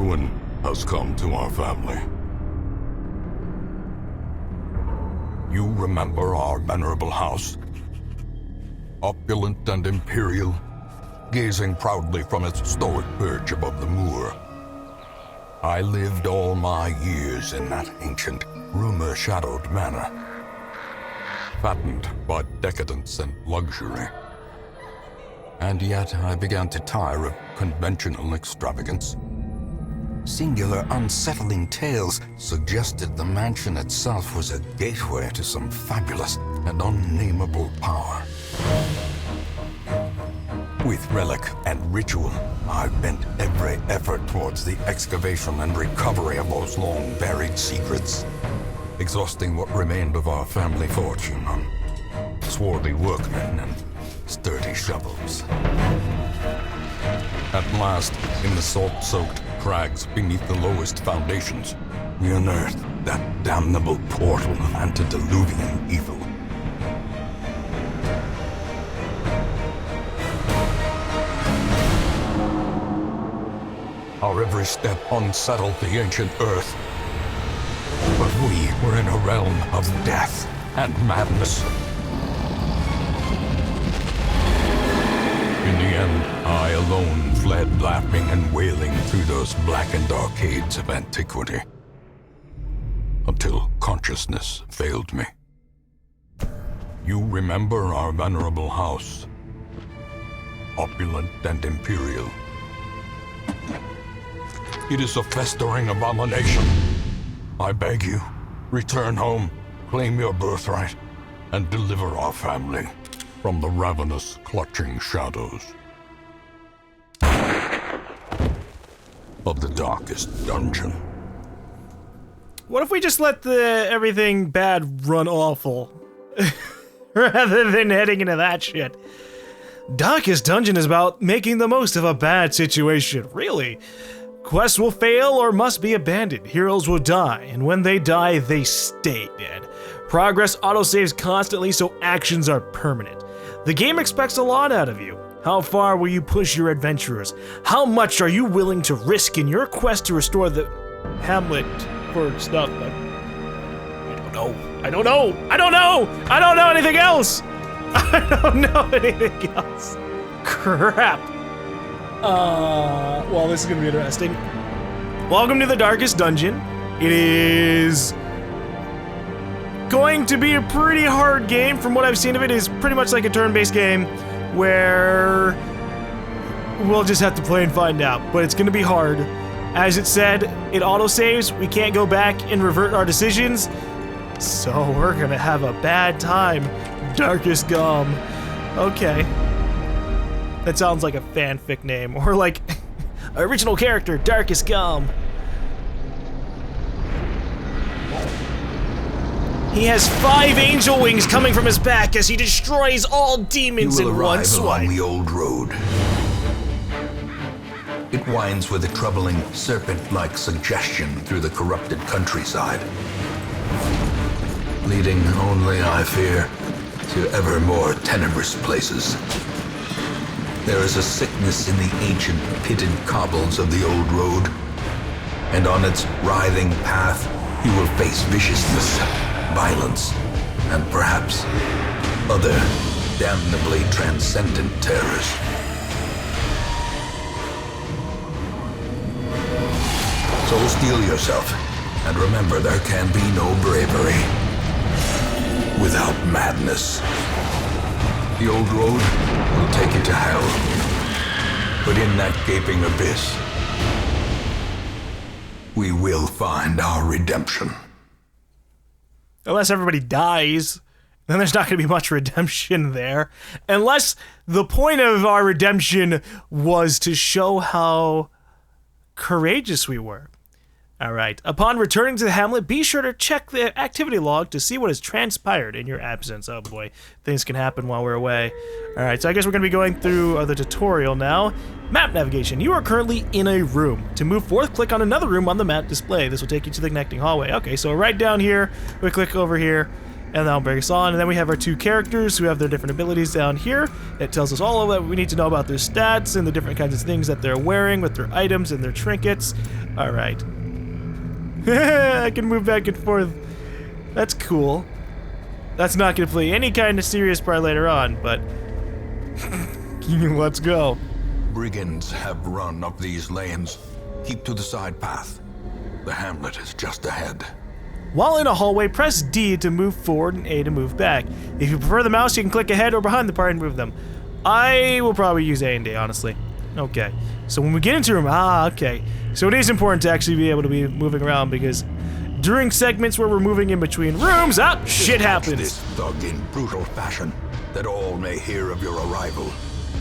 ruin has come to our family. You remember our venerable house? Opulent and imperial, gazing proudly from its stoic perch above the moor. I lived all my years in that ancient, rumor-shadowed manor, fattened by decadence and luxury. And yet I began to tire of conventional extravagance. Singular, unsettling tales suggested the mansion itself was a gateway to some fabulous and unnameable power. With relic and ritual, I bent every effort towards the excavation and recovery of those long-buried secrets, exhausting what remained of our family fortune on swarthy workmen and sturdy shovels. At last, in the salt-soaked crags beneath the lowest foundations, we unearthed that damnable portal of antediluvian evil. Our every step unsettled the ancient earth. But we were in a realm of death and madness. In the end, I alone fled laughing and wailing through those blackened arcades of antiquity, until consciousness failed me. You remember our venerable house, opulent and imperial. It is a festering abomination. I beg you, return home, claim your birthright, and deliver our family from the ravenous, clutching shadows of the darkest dungeon. What if we just let everything bad run awful, rather than heading into that shit? Darkest Dungeon is about making the most of a bad situation, really. Quests will fail or must be abandoned. Heroes will die, and when they die, they stay dead. Progress autosaves constantly, so actions are permanent. The game expects a lot out of you. How far will you push your adventurers? How much are you willing to risk in your quest to restore the hamlet for stuff? I don't know. I don't know. I don't know. I don't know anything else. I don't know anything else. Crap. Well, this is gonna be interesting. Welcome to the Darkest Dungeon. It is going to be a pretty hard game. From what I've seen of it, is pretty much like a turn-based game where we'll just have to play and find out. But it's gonna be hard. As it said, it autosaves. We can't go back and revert our decisions. So we're gonna have a bad time. Darkest GaLm. Okay. That sounds like a fanfic name, or like original character, Darkest GaLm. He has 5 angel wings coming from his back as he destroys all demons in one swipe. You will arrive along the old road. It winds with a troubling serpent-like suggestion through the corrupted countryside, leading only, I fear, to ever more tenebrous places. There is a sickness in the ancient pitted cobbles of the old road, and on its writhing path you will face viciousness, violence, and perhaps other damnably transcendent terrors. So steel yourself, and remember there can be no bravery without madness. The old road will take you to hell, but in that gaping abyss, we will find our redemption. Unless everybody dies, then there's not going to be much redemption there. Unless the point of our redemption was to show how courageous we were. Alright, upon returning to the hamlet, be sure to check the activity log to see what has transpired in your absence. Oh boy, things can happen while we're away. Alright, so I guess we're going to be going through the tutorial now. Map navigation. You are currently in a room. To move forth, click on another room on the map display. This will take you to the connecting hallway. Okay, so right down here, we click over here, And that'll bring us on. And then we have our two characters who have their different abilities down here. It tells us all of that we need to know about their stats and the different kinds of things that they're wearing with their items and their trinkets. All right. I can move back and forth. That's cool. That's not going to play any kind of serious part later on, but let's go. Brigands have run up these lanes. Keep to the side path. The hamlet is just ahead. While in a hallway, press D to move forward and A to move back. If you prefer the mouse, you can click ahead or behind the party and move them. I will probably use A and D, honestly. Okay. So when we get into a room, okay. So it is important to actually be able to be moving around because during segments where we're moving in between rooms, shit happens. This thug in brutal fashion, that all may hear of your arrival.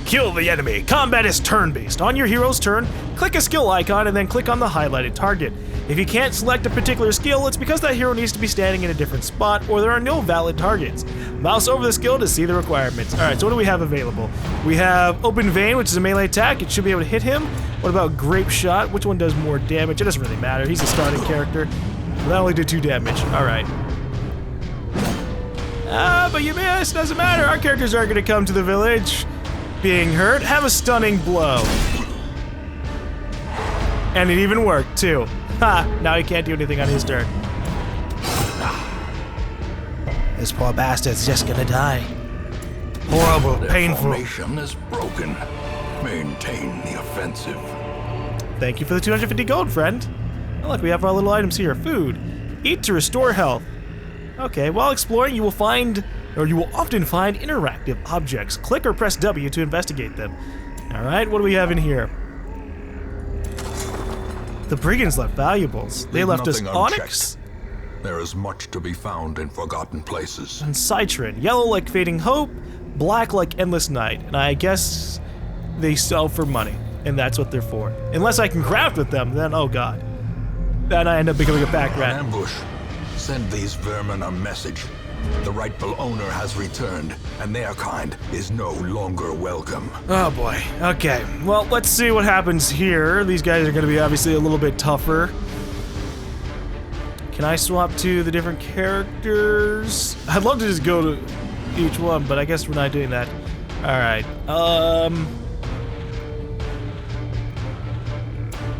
Kill the enemy. Combat is turn-based. On your hero's turn, click a skill icon and then click on the highlighted target. If you can't select a particular skill, it's because that hero needs to be standing in a different spot or there are no valid targets. Mouse over the skill to see the requirements. Alright, so what do we have available? We have Open Vein, which is a melee attack. It should be able to hit him. What about Grape Shot? Which one does more damage? It doesn't really matter. He's a starting character. That only did 2 damage. Alright. But you missed. Doesn't matter. Our characters are going to come to the village being hurt. Have a stunning blow. And it even worked, too. Ha! Now he can't do anything on his turn. This poor bastard's just gonna die. Horrible, Their painful. formation is broken. Maintain the offensive. Thank you for the 250 gold, friend. Oh, look, we have our little items here. Food. Eat to restore health. Okay, while exploring, you will often find interactive objects. Click or press W to investigate them. Alright, what do we have in here? The brigands left valuables. They Leave left us nothing onyx unchecked. There is much to be found in forgotten places. and citron. Yellow like fading hope, black like endless night. And I guess they sell for money, and that's what they're for. Unless I can craft with them, then oh god. Then I end up becoming a pack An rat. ambush. Send these vermin a message. The rightful owner has returned, and their kind is no longer welcome. Oh boy. Okay. Well, let's see what happens here. These guys are going to be obviously a little bit tougher. Can I swap to the different characters? I'd love to just go to each one, but I guess we're not doing that. Alright.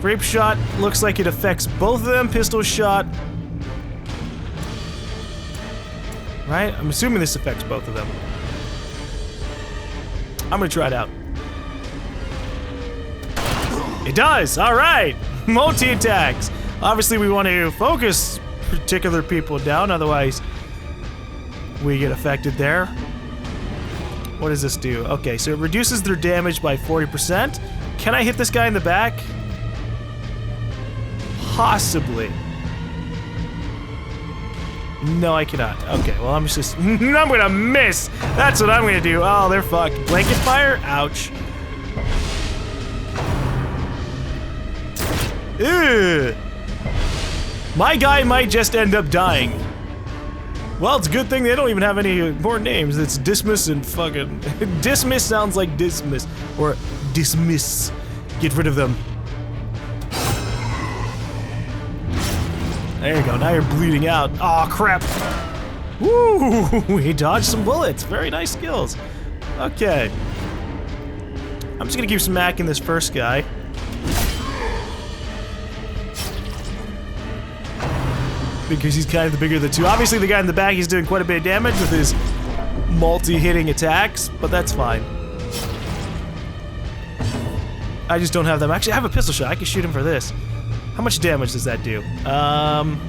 Grape Shot looks like it affects both of them. Pistol Shot. Right? I'm assuming this affects both of them. I'm gonna try it out. It does! Alright! Multi-attacks! Obviously we want to focus particular people down, otherwise we get affected there. What does this do? Okay, so it reduces their damage by 40%. Can I hit this guy in the back? Possibly. No, I cannot. Okay, well, I'm just... I'm gonna miss! That's what I'm gonna do. Oh, they're fucked. Blanket fire? Ouch. Ew. My guy might just end up dying. Well, it's a good thing they don't even have any more names. It's Dismiss and fucking... Dismiss sounds like dismiss. Or dismiss. Get rid of them. There you go, now you're bleeding out. Aw, crap. Woo! He dodged some bullets. Very nice skills. Okay. I'm just gonna keep smacking this first guy. Because he's kind of the bigger of the two. Obviously, the guy in the back, he's doing quite a bit of damage with his multi-hitting attacks, but that's fine. I just don't have them. Actually, I have a pistol shot. I can shoot him for this. How much damage does that do? I'm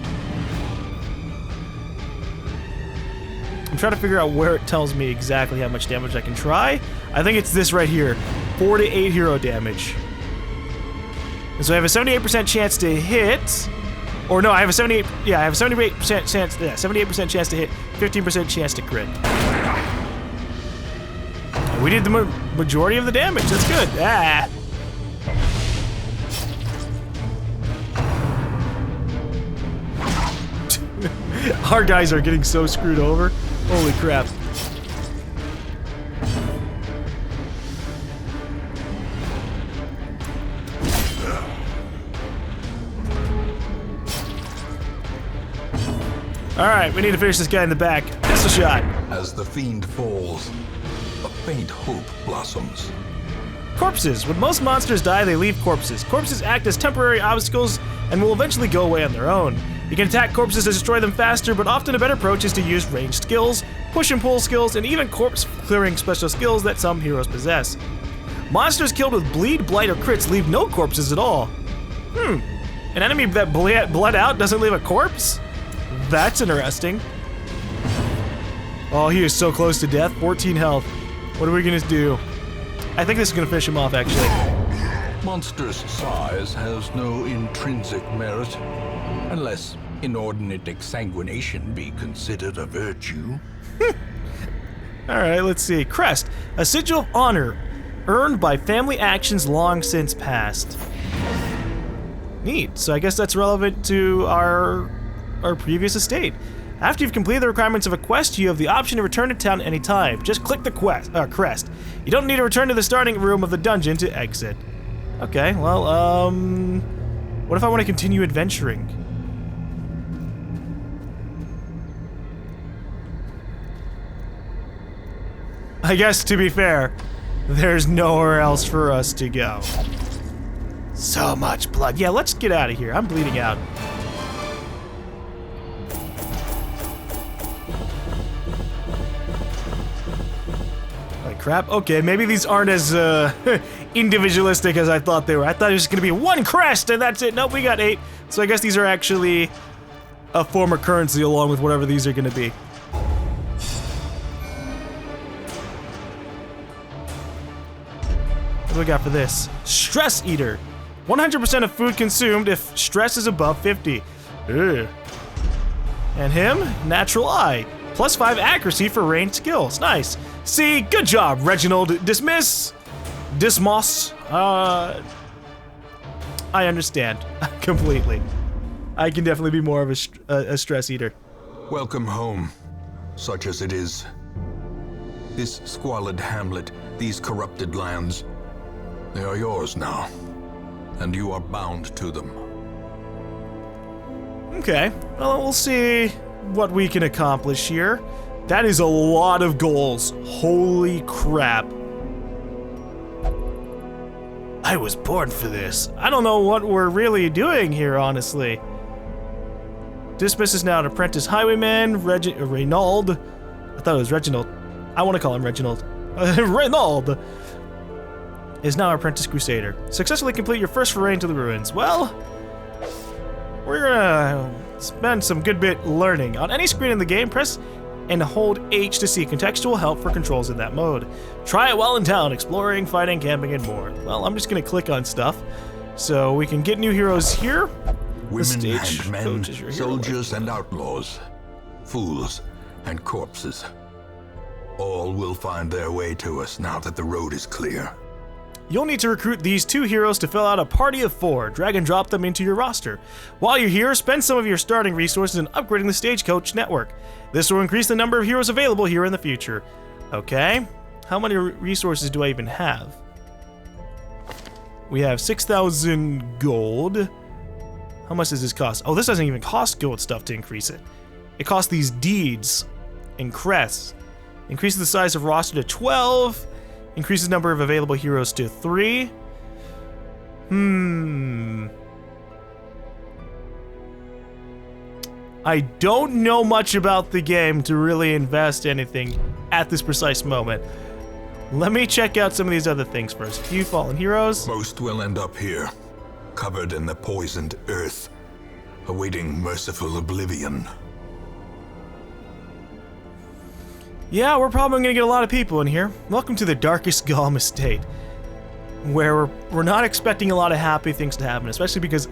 trying to figure out where it tells me exactly how much damage I can try. I think it's this right here. 4 to 8 hero damage. And so I have a 78% chance to hit. Or no, I have a 78... Yeah, I have a 78% chance... Yeah, 78% chance to hit, 15% chance to crit. We did the majority of the damage. That's good. Ah. Our guys are getting so screwed over. Holy crap. Alright, we need to finish this guy in the back. Pistol shot. As the fiend falls, a faint hope blossoms. Corpses. When most monsters die, they leave corpses. Corpses act as temporary obstacles and will eventually go away on their own. You can attack corpses to destroy them faster, but often a better approach is to use ranged skills, push and pull skills, and even corpse clearing special skills that some heroes possess. Monsters killed with bleed, blight, or crits leave no corpses at all. An enemy that bled out doesn't leave a corpse? That's interesting. Oh, he is so close to death. 14 health. What are we gonna do? I think this is gonna finish him off, actually. Monstrous size has no intrinsic merit, unless inordinate exsanguination be considered a virtue. Alright, let's see. Crest. A sigil of honor earned by family actions long since past. Neat. So I guess that's relevant to our previous estate. After you've completed the requirements of a quest, you have the option to return to town at any time. Just click the crest. You don't need to return to the starting room of the dungeon to exit. Okay, well, what if I want to continue adventuring? I guess, to be fair, there's nowhere else for us to go. So much blood. Yeah, let's get out of here. I'm bleeding out. Like crap. Okay, maybe these aren't as individualistic as I thought they were. I thought it was just gonna be one crest and that's it. Nope, we got 8. So I guess these are actually a form of currency along with whatever these are gonna be. What do we got for this? Stress Eater. 100% of food consumed if stress is above 50. Ugh. And him, Natural Eye. +5 accuracy for ranged skills. Nice. See, good job, Reginald. Dismoss. I understand completely. I can definitely be more of a stress eater. Welcome home, such as it is. This squalid hamlet, these corrupted lands, they are yours now, and you are bound to them. Okay, well, we'll see what we can accomplish here. That is a lot of goals. Holy crap. I was born for this. I don't know what we're really doing here, honestly. Dismiss is now an apprentice highwayman. Reynald. I thought it was Reginald. I want to call him Reginald. Reynald is now our apprentice crusader. Successfully complete your first foray into the ruins. Well, we're gonna spend some good bit learning. On any screen in the game, press and hold H to see contextual help for controls in that mode. Try it while in town, exploring, fighting, camping, and more. Well, I'm just gonna click on stuff so we can get new heroes here. Women and men, soldiers and outlaws, fools and corpses. All will find their way to us now that the road is clear. You'll need to recruit these 2 heroes to fill out a party of 4. Drag and drop them into your roster. While you're here, spend some of your starting resources in upgrading the Stagecoach network. This will increase the number of heroes available here in the future. Okay, how many resources do I even have? We have 6,000 gold. How much does this cost? Oh, this doesn't even cost gold stuff to increase it. It costs these deeds and crests. Increases the size of roster to 12. Increases number of available heroes to 3. I don't know much about the game to really invest anything at this precise moment. Let me check out some of these other things first. Few fallen heroes. Most will end up here, covered in the poisoned earth, awaiting merciful oblivion. Yeah, we're probably gonna get a lot of people in here. Welcome to the darkest GaLm estate, where we're not expecting a lot of happy things to happen, especially because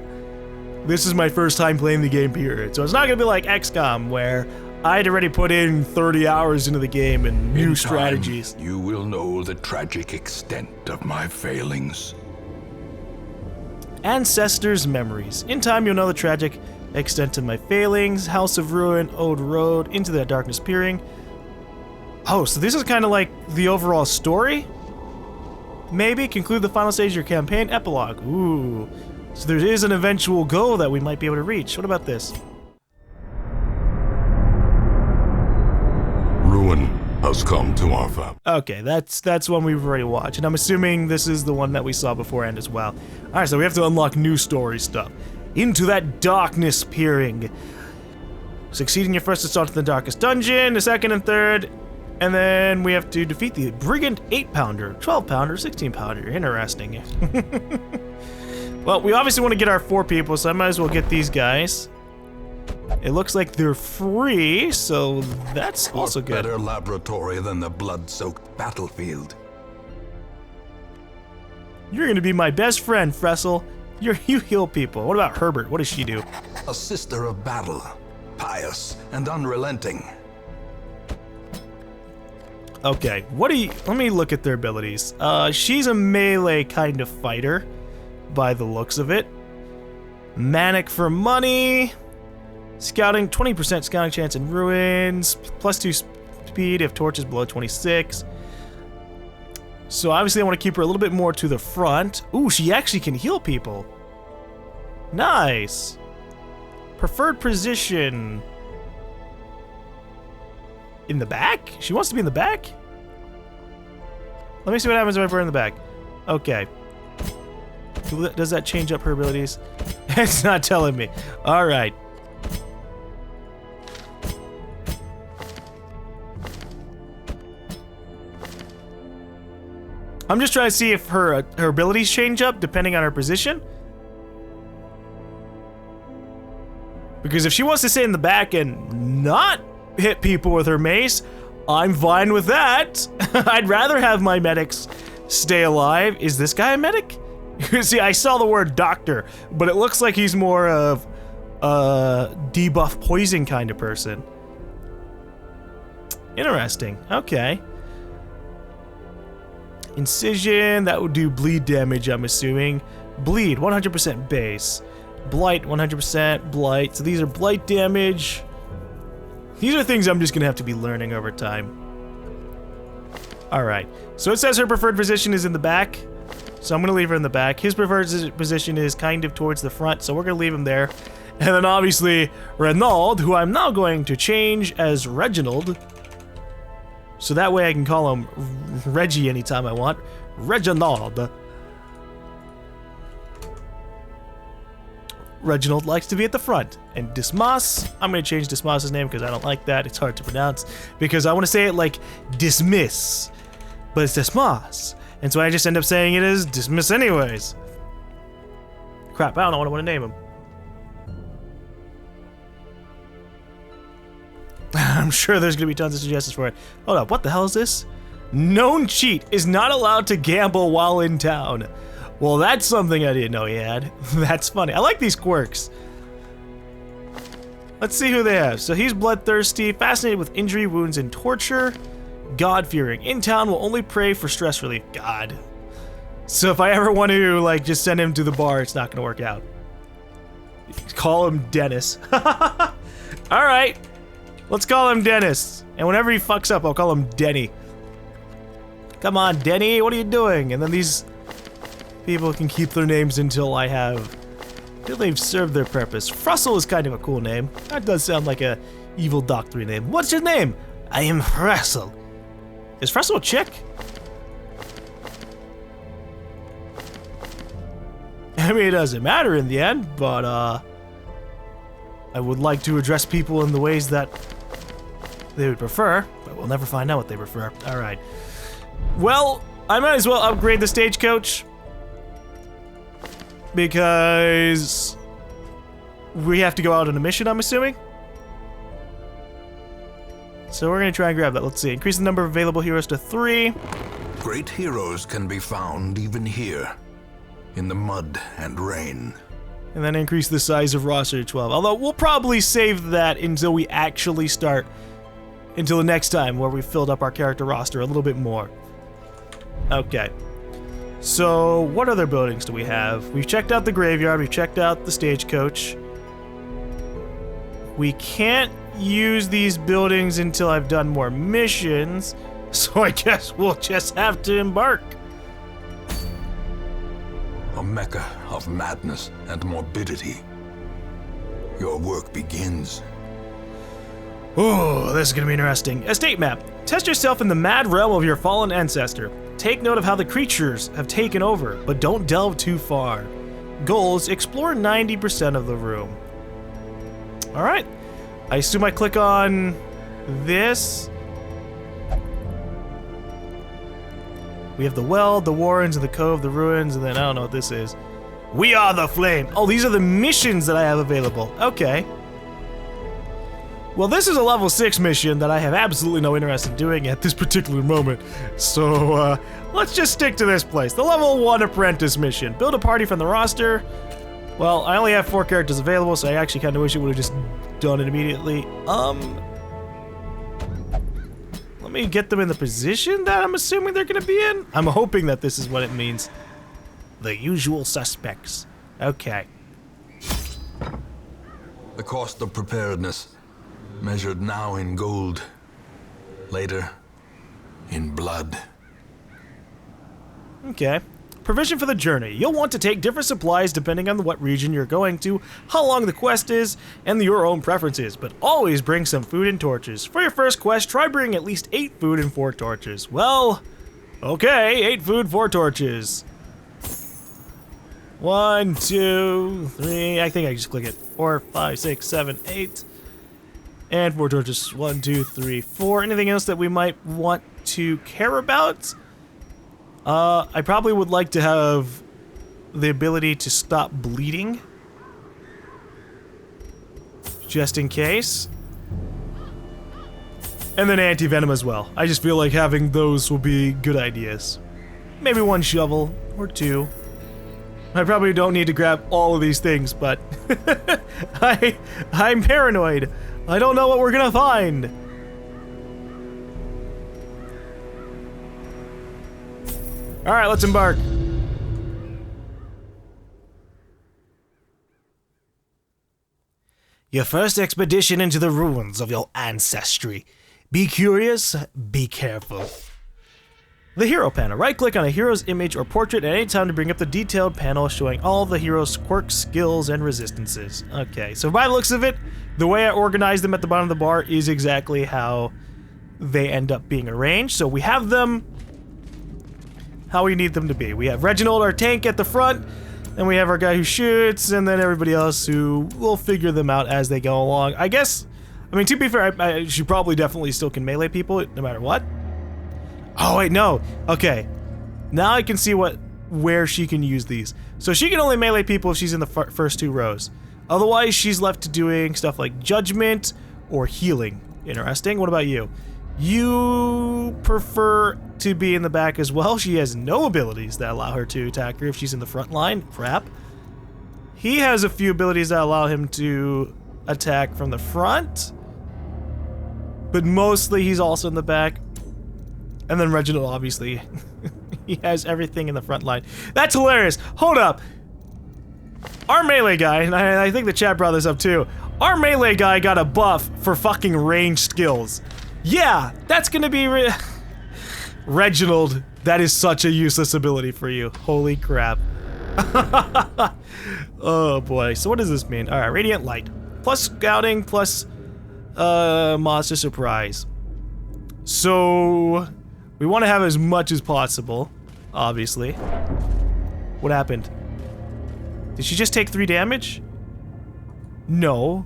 this is my first time playing the game, period. So it's not gonna be like XCOM, where I'd already put in 30 hours into the game and new strategies. You will know the tragic extent of my failings. Ancestors' memories. In time, you'll know the tragic extent of my failings. House of Ruin, Old Road, Into the Darkness Peering. Oh, so this is kind of like the overall story? Maybe conclude the final stage of your campaign. Epilogue. Ooh. So there is an eventual goal that we might be able to reach. What about this? has come to our family. Okay, that's one we've already watched, and I'm assuming this is the one that we saw beforehand as well. Alright, so we have to unlock new story stuff. Into that darkness peering. Succeed in your first assault in the darkest dungeon, the second and third, and then we have to defeat the Brigand 8-pounder, 12-pounder, 16-pounder. Interesting. Well, we obviously want to get our 4 people, so I might as well get these guys. It looks like they're free, so that's also What good. better laboratory than the blood-soaked battlefield? You're gonna be my best friend, Fressel. You heal people. What about Herbert? What does she do? A sister of battle, pious and unrelenting. Okay, let me look at their abilities. She's a melee kind of fighter, by the looks of it. Manic for money. Scouting, 20% scouting chance in ruins. +2 speed if torch is below 26. So obviously I want to keep her a little bit more to the front. Ooh, she actually can heal people. Nice. Preferred position. In the back? She wants to be in the back? Let me see what happens if I put her in the back. Okay. Does that change up her abilities? It's not telling me. Alright. I'm just trying to see if her abilities change up depending on her position. Because if she wants to stay in the back and not hit people with her mace, I'm fine with that. I'd rather have my medics stay alive. Is this guy a medic? See, I saw the word doctor, but it looks like he's more of a debuff poison kind of person. Interesting. Okay. Incision, that would do bleed damage, I'm assuming. Bleed, 100% base. Blight, 100% blight. So these are blight damage. These are things I'm just gonna have to be learning over time. Alright, so it says her preferred position is in the back. So I'm gonna leave her in the back. His preferred position is kind of towards the front, so we're gonna leave him there. And then obviously, Renaud, who I'm now going to change as Reginald. So that way I can call him Reggie anytime I want. Reginald. Reginald likes to be at the front. And Dismas, I'm going to change Dismas's name because I don't like that. It's hard to pronounce. Because I want to say it like dismiss. But it's Dismas. And so I just end up saying it as dismiss anyways. Crap, I don't know what I want to name him. I'm sure there's going to be tons of suggestions for it. Hold up, what the hell is this? Known cheat is not allowed to gamble while in town. Well, that's something I didn't know he had. That's funny. I like these quirks. Let's see who they have. So he's bloodthirsty, fascinated with injury, wounds, and torture. God-fearing. In town will only pray for stress relief. God. So if I ever want to, like, just send him to the bar, it's not going to work out. Call him Dennis. Alright. Let's call him Dennis. And whenever he fucks up, I'll call him Denny. Come on, Denny, what are you doing? And then these people can keep their names until they've served their purpose. Frussel is kind of a cool name. That does sound like a evil doctory name. What's your name? I am Frussel. Is Frussel a chick? I mean, it doesn't matter in the end, but I would like to address people in the ways that they would prefer, but we'll never find out what they prefer. Alright. Well, I might as well upgrade the stagecoach. Because we have to go out on a mission, I'm assuming. So we're going to try and grab that. Let's see. Increase the number of available heroes to 3. Great heroes can be found even here, in the mud and rain. And then increase the size of roster to 12. Although we'll probably save that until we actually start, until the next time where we filled up our character roster a little bit more. Okay. So what other buildings do we have? We've checked out the graveyard. We've checked out the stagecoach. We can't use these buildings until I've done more missions. So I guess we'll just have to embark. A mecca of madness and morbidity. Your work begins. Oh, this is gonna be interesting. Estate map. Test yourself in the mad realm of your fallen ancestor. Take note of how the creatures have taken over, but don't delve too far. Goals, explore 90% of the room. All right. I assume I click on this. We have the well, the warrens, and the cove, the ruins, and then I don't know what this is. We are the flame. Oh, these are the missions that I have available. Okay. Well, this is a level 6 mission that I have absolutely no interest in doing at this particular moment. So, let's just stick to this place. The level 1 apprentice mission. Build a party from the roster. Well, I only have 4 characters available, so I actually kind of wish it would have just done it immediately. Let me get them in the position that I'm assuming they're gonna be in. I'm hoping that this is what it means. The usual suspects. Okay. The cost of preparedness, measured now in gold, later in blood. Okay. Provision for the journey. You'll want to take different supplies depending on what region you're going to, how long the quest is, and your own preferences, but always bring some food and torches. For your first quest, try bringing at least 8 food and 4 torches. Well, okay, 8 food, 4 torches. 1, 2, 3, I think I just click it. 4, 5, 6, 7, 8. And 4 torches. 1, 2, 3, 4. Anything else that we might want to care about? I probably would like to have the ability to stop bleeding. Just in case. And then anti-venom as well. I just feel like having those will be good ideas. Maybe 1 shovel or 2. I probably don't need to grab all of these things, but I'm paranoid. I don't know what we're gonna find. All right, let's embark. Your first expedition into the ruins of your ancestry. Be curious, be careful. The hero panel. Right-click on a hero's image or portrait at any time to bring up the detailed panel showing all the hero's quirks, skills, and resistances. Okay, so by the looks of it, the way I organized them at the bottom of the bar is exactly how they end up being arranged. So we have them how we need them to be. We have Reginald, our tank, at the front, and we have our guy who shoots, and then everybody else who will figure them out as they go along. I guess, I mean, to be fair, she probably definitely still can melee people no matter what. Oh, wait, no. Okay. Now I can see where she can use these. So she can only melee people if she's in the first 2 rows. Otherwise, she's left to doing stuff like judgment or healing. Interesting. What about you? You prefer to be in the back as well. She has no abilities that allow her to attack her if she's in the front line. Crap. He has a few abilities that allow him to attack from the front. But mostly he's also in the back. And then Reginald, obviously, he has everything in the front line. That's hilarious. Hold up. Our melee guy, and I think the chat brought this up too, our melee guy got a buff for fucking range skills. Yeah, that's gonna be Reginald, that is such a useless ability for you. Holy crap. Oh boy, so what does this mean? Alright, Radiant Light. Plus scouting, plus monster surprise. So we want to have as much as possible, obviously. What happened? Did she just take 3 damage? No.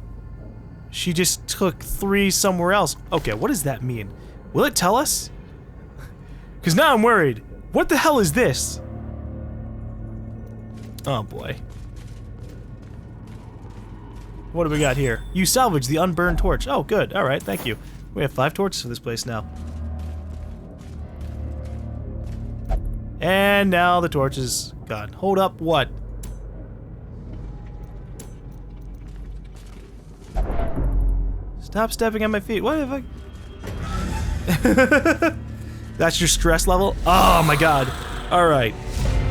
She just took 3 somewhere else. Okay, what does that mean? Will it tell us? Because now I'm worried. What the hell is this? Oh boy. What do we got here? You salvaged the unburned torch. Oh, good. Alright, thank you. We have 5 torches for this place now. And now the torch is gone. Hold up, what? Stop stepping on my feet. What if I... That's your stress level? Oh my god. Alright.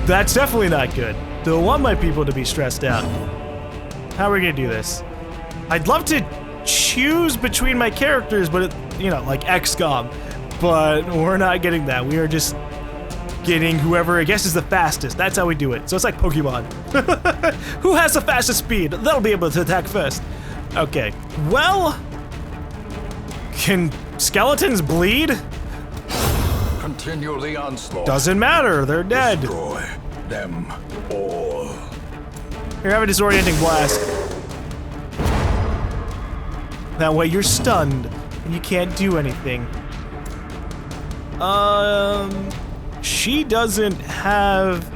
That's definitely not good. Don't want my people to be stressed out. How are we gonna do this? I'd love to choose between my characters, but it, you know, like XCOM. But we're not getting that. We are just getting whoever I guess is the fastest. That's how we do it. So it's like Pokemon. Who has the fastest speed? They'll be able to attack first. Okay. Well, can skeletons bleed? continue the onslaught. Doesn't matter, they're dead. Destroy them all. Here, have a disorienting blast. That way you're stunned and you can't do anything. She doesn't have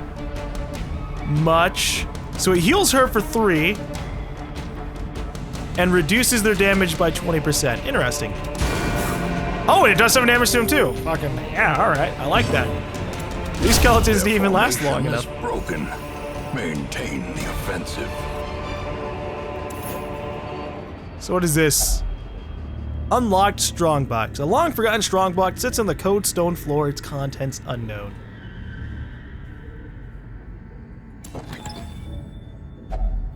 much. So it heals her for 3 and reduces their damage by 20%. Interesting. Oh, and it does 7 damage to him too. Fucking yeah, alright. I like that. These skeletons didn't even last long enough. Broken. Maintain the offensive. So what is this? Unlocked strongbox. A long forgotten strongbox sits on the cold stone floor, its contents unknown.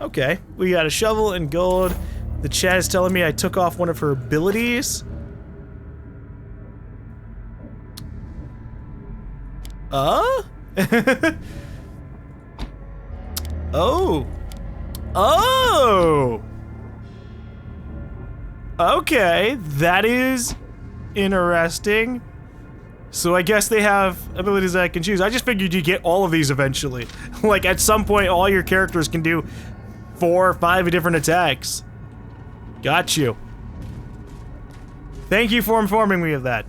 Okay, we got a shovel and gold. The chat is telling me I took off one of her abilities. Oh. Oh! Okay, that is interesting. So I guess they have abilities that I can choose. I just figured you get all of these eventually. Like at some point all your characters can do 4 or 5 different attacks. Got you. Thank you for informing me of that.